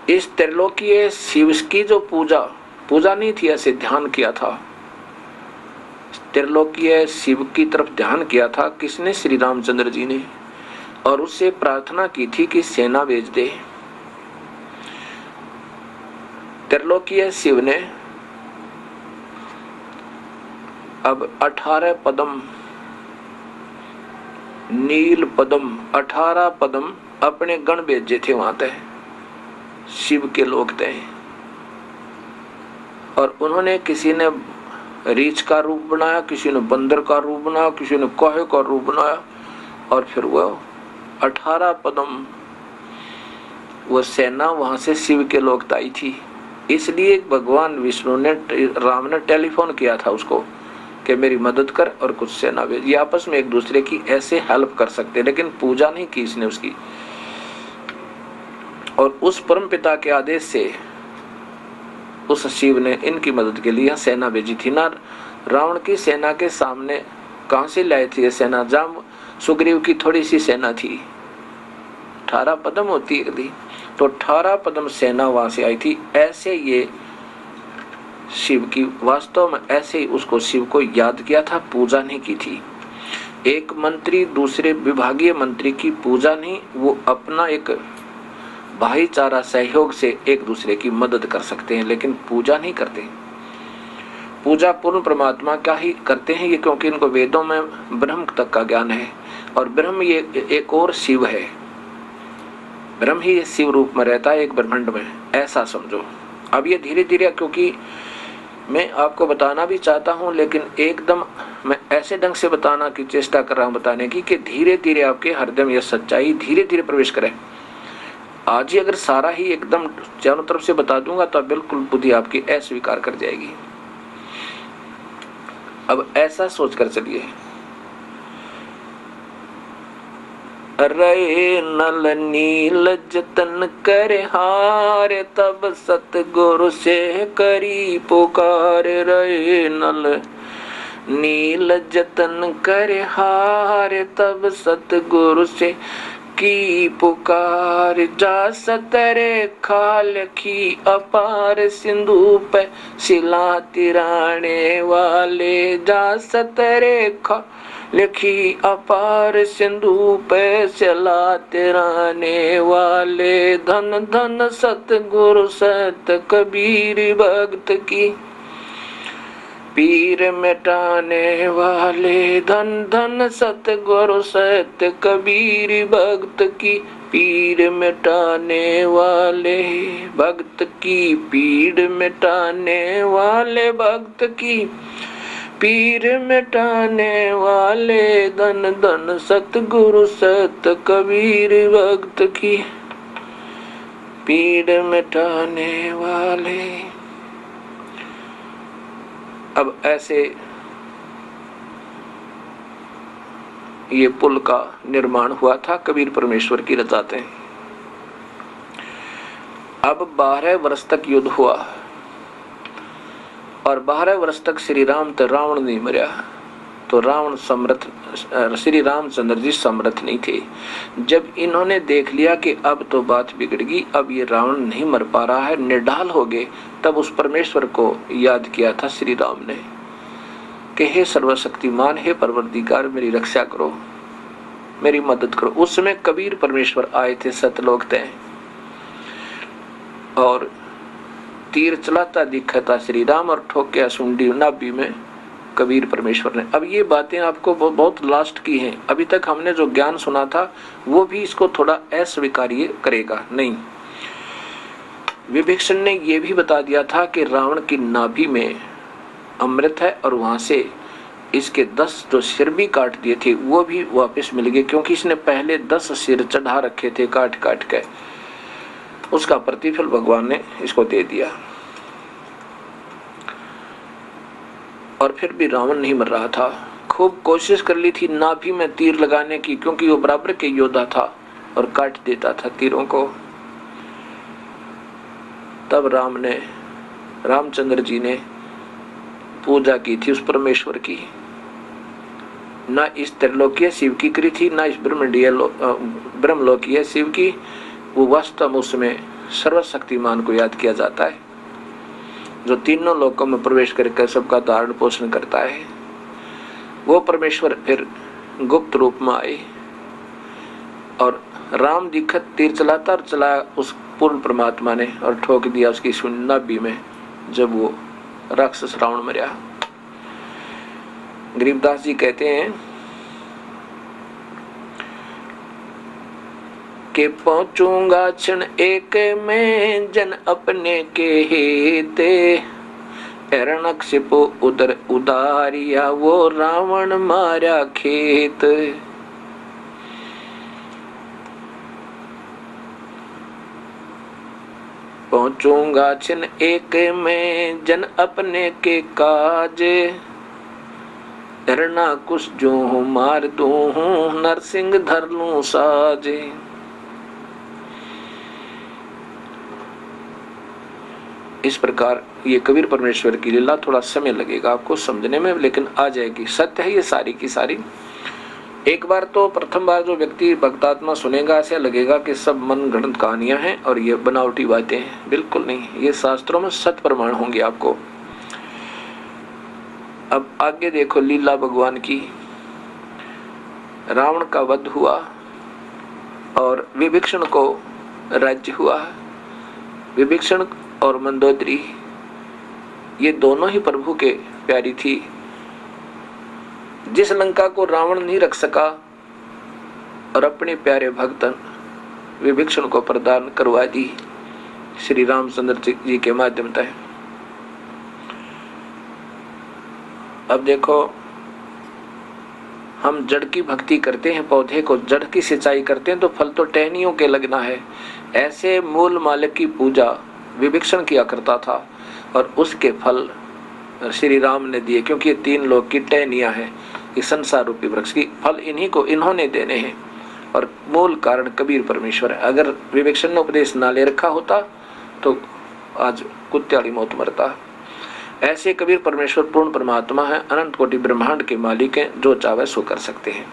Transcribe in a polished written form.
इस त्रिलोकीय शिव की जो पूजा नहीं थी, ऐसे ध्यान किया था, त्रिलोकीय शिव की तरफ ध्यान किया था किसने? श्री रामचंद्र जी ने। और उससे प्रार्थना की थी कि सेना भेज दे। त्रिलोकीय शिव ने अब 18 पदम, नील पदम, 18 पदम अपने गण भेजे थे वहां तक, शिव के लोग थे। और उन्होंने, किसी ने रीछ का रूप बनाया, किसी ने बंदर का रूप बनाया, किसी ने कोहे का रूप बनाया, और फिर वो 18 पदम वो सेना वहां से शिव के लोग आई थी। इसलिए भगवान विष्णु ने, राम ने टेलीफोन किया था उसको कि मेरी मदद कर और कुछ सेना भेज। ये आपस में एक दूसरे की ऐसे हेल्प कर सकते, लेकिन पूजा नहीं की इसने उसकी। और उस परम पिता के आदेश से उस शिव ने इनकी मदद के लिए सेना भेजी थी ना। रावण की सेना के सामने कहां से लाई थी ये सेना? जब सुग्रीव की थोड़ी सी सेना थी, 18 पदम होती है, तो 18 पदम सेना वहां से आई थी। ऐसे ये शिव की, वास्तव में ऐसे ही उसको शिव को याद किया था, पूजा नहीं की थी। एक मंत्री दूसरे विभागीय मंत्री की पूजा नहीं, वो अपना एक भाईचारा सहयोग से एक दूसरे की मदद कर सकते हैं, लेकिन पूजा नहीं करते। पूजा पूर्ण परमात्मा का ही करते हैं ये, क्योंकि इनको वेदों में ब्रह्म तक का ज्ञान है, और ब्रह्म ये एक और शिव है। ब्रह्म ही शिव रूप में रहता है एक ब्रह्मांड में, ऐसा समझो। अब ये धीरे धीरे, क्योंकि मैं आपको बताना भी चाहता हूं, लेकिन एकदम मैं ऐसे ढंग से बताना की चेष्टा कर रहा हूं बताने की, कि धीरे धीरे आपके हृदय में यह सच्चाई धीरे धीरे प्रवेश करे। आज ही अगर सारा ही एकदम चारों तरफ से बता दूंगा तो बिल्कुल बुद्धि आपकी अस्वीकार कर जाएगी। अब ऐसा सोचकर चलिए, रे नल नील जतन करे हार, तब सतगुरु से करी पुकार। रे नल नील जतन करे हार, तब सतगुरु से की पुकार। जा सतरे खाल की अपार, सिंधु पे शिला तिराने वाले। जा सतरे खाल लिखी अपार, सिंधु पे शिला तिराने वाले। धन धन सतगुरु सत कबीर भक्त की, पीर मिटाने वाले। धन धन सतगुरु सत कबीर भक्त की, पीर मिटाने वाले। भक्त की पीर मिटाने वाले, भक्त की पीर मिटाने वाले। धन धन सतगुरु सत कबीर भक्त की, पीर मिटाने वाले। अब ऐसे ये पुल का निर्माण हुआ था, कबीर परमेश्वर की रजाते। अब 12 वर्ष तक युद्ध हुआ, और 12 वर्ष तक श्री राम तो रावण नहीं मरा, तो रावण समर्थ, श्री रामचंद्र जी समर्थ नहीं थे। जब इन्होंने देख लिया कि अब तो बात बिगड़ गई, अब ये रावण नहीं मर पा रहा है, निढाल हो गए, तब उस परमेश्वर को याद किया था श्री राम ने कि हे सर्वशक्तिमान, हे परवरदिगार, मेरी रक्षा करो, मेरी मदद करो। उस समय कबीर परमेश्वर आए थे, सतलोक थे, और तीर चलाता दिखा था श्री राम, और ठोकिया सुंडी नाभि में कबीर परमेश्वर ने। अब ये बातें आपको बहुत लास्ट की हैं, अभी तक हमने जो ज्ञान सुना था वो भी इसको थोड़ा अस्वीकार्य करेगा नहीं। विभीषण ने ये भी बता दिया था कि रावण की नाभि में अमृत है, और वहां से इसके 10 जो सिर भी काट दिए थे वो भी वापस मिल गए, क्योंकि इसने पहले 10 सिर चढ़ा रखे थे काट काट के। उसका प्रतिफल भगवान ने इसको दे दिया, और फिर भी रावण नहीं मर रहा था। खूब कोशिश कर ली थी नाभि में तीर लगाने की, क्योंकि वो बराबर के योद्धा था और काट देता था तीरों को। तब रामचंद्र जी ने पूजा की थी उस परमेश्वर की, ना इस त्रिलोकीय शिव की करी थी, ना इस ब्रह्मलोकीय शिव की। वो वास्तव में उसमें सर्वशक्तिमान को याद किया जाता है, जो तीनों लोकों में प्रवेश करके सबका धारण पोषण करता है। वो परमेश्वर फिर गुप्त रूप में आए और राम दिखत तीर चलाता और चलाया उस पूर्ण परमात्मा ने और ठोक दिया उसकी नाभि में, जब वो राक्षस रावण मरा। गरीबदास जी कहते हैं कि पहुंचूंगा क्षण एक में जन अपने के हेते, हिरण्यकशिपु उदर उदारिया वो रावण मारा खेत। पहुंचूंगा क्षण एक में जन अपने के काज, हिरण्यकुश जो मार दूं नरसिंह धर लूं साजे। इस प्रकार ये कबीर परमेश्वर की लीला, थोड़ा समय लगेगा आपको समझने में, लेकिन आ जाएगी। सत्य है ये सारी की सारी। एक बार तो प्रथम बार जो व्यक्ति भक्तात्मा सुनेगा ऐसा लगेगा कि सब मन गढ़ंत कहानियां हैं और ये बनावटी बातें हैं। बिल्कुल नहीं, ये शास्त्रों में सत्य प्रमाण होंगे आपको। अब आगे देखो लीला भगवान की। रावण का वध हुआ और विभीषण को राज्य हुआ। विभीषण और मंदोदरी ये दोनों ही प्रभु के प्यारी थी। जिस लंका को रावण नहीं रख सका और अपने प्यारे भक्तन विभीषण को प्रदान करवा दी श्री रामचंद्र जी के माध्यम से। अब देखो, हम जड़ की भक्ति करते हैं, पौधे को जड़ की सिंचाई करते हैं तो फल तो टहनियों के लगना है। ऐसे मूल मालिक की पूजा विभीषण किया करता था और उसके फल श्री राम ने दिए, क्योंकि ये तीन लोग की टहनियां हैं। इस संसार रूपी वृक्ष की फल इन्हीं को इन्होंने देने हैं और मूल कारण कबीर परमेश्वर है। अगर विभीषण ने उपदेश ना ले रखा होता तो आज कुत्त्याड़ी मौत मरता। ऐसे कबीर परमेश्वर पूर्ण परमात्मा है, अनंत कोटि ब्रह्मांड के मालिक हैं, जो चाहे सो कर सकते हैं।